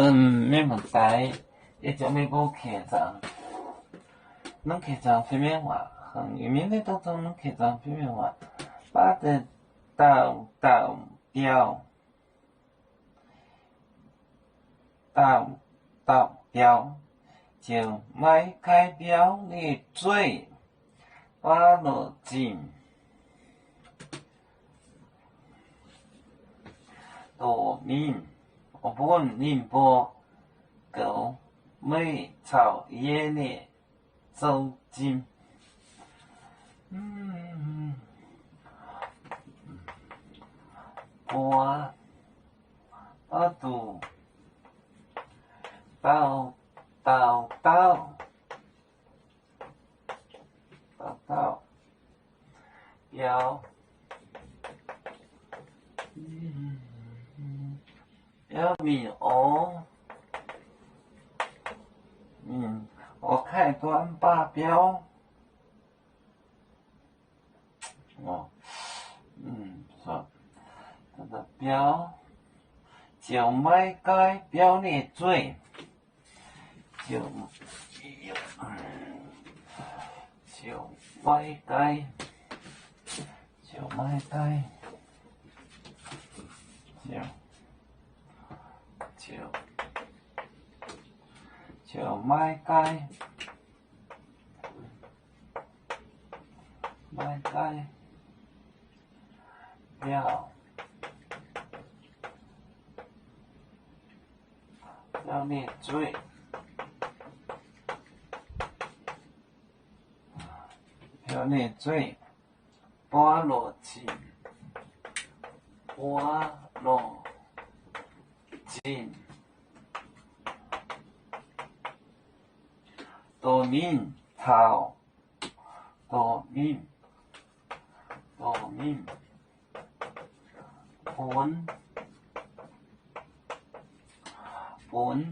免问题，一种你无客栈，侬客栈方面话，语面的当中侬客栈方面话，把的倒掉，就迈开表你嘴，把落进，多面。我本宁波狗妹草野猎周金，波度到要米哦，我开端八标，说这个标就迈开标你嘴，就迈开，就迈开，标你嘴，波落进，多面头，多面本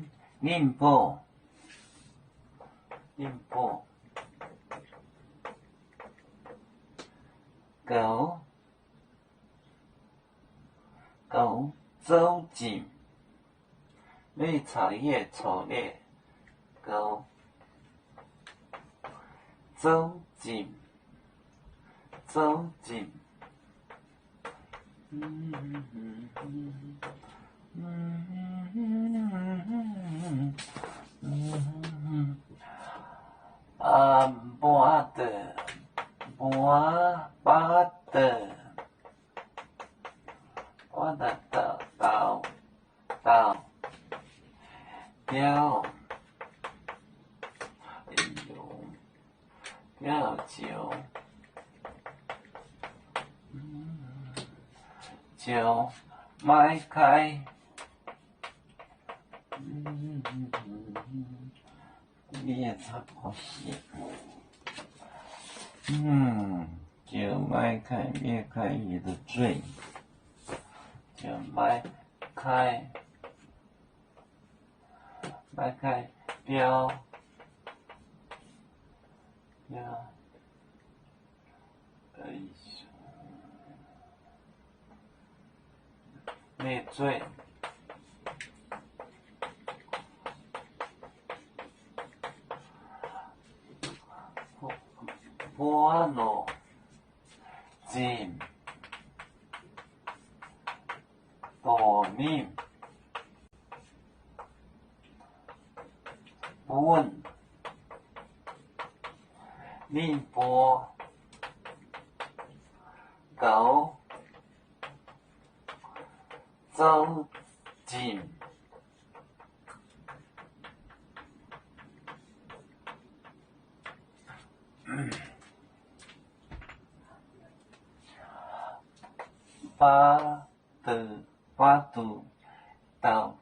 宁波狗周进，绿草叶草猎狗周进，巴的，我的到标，标就迈开，你也差不多写，就迈开你的嘴，就迈开标，你嘴。波落进，多面本宁波狗周进，八度到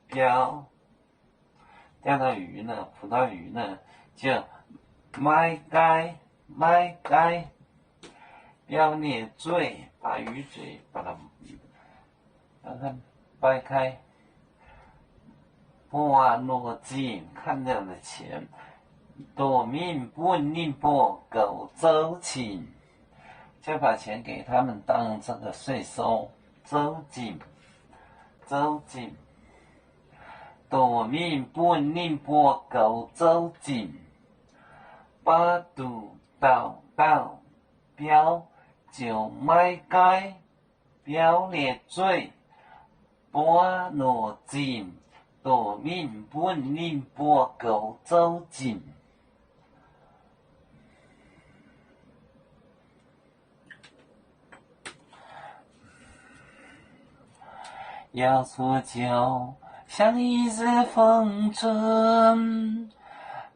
标，钓到鱼呢，捕到鱼呢，就迈开，标你嘴，把鱼嘴把它掰开，波落进，看到的钱，多面本宁波狗周进。就把钱给他们当这个税收，周进，大面本领波高走近，把肚倒倒表就迈街，表咧嘴，波落进，大面本领波高走近。要说就像一日风筝，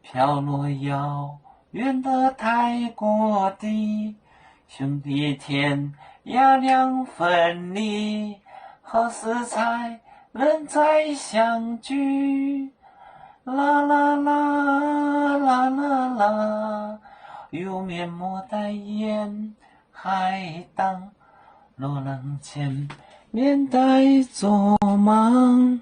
飘落遥远的泰国地。兄弟天涯两分离，何时才能再相聚？啦啦啦啦啦啦，有面莫待言，海荡落浪前面带作忙。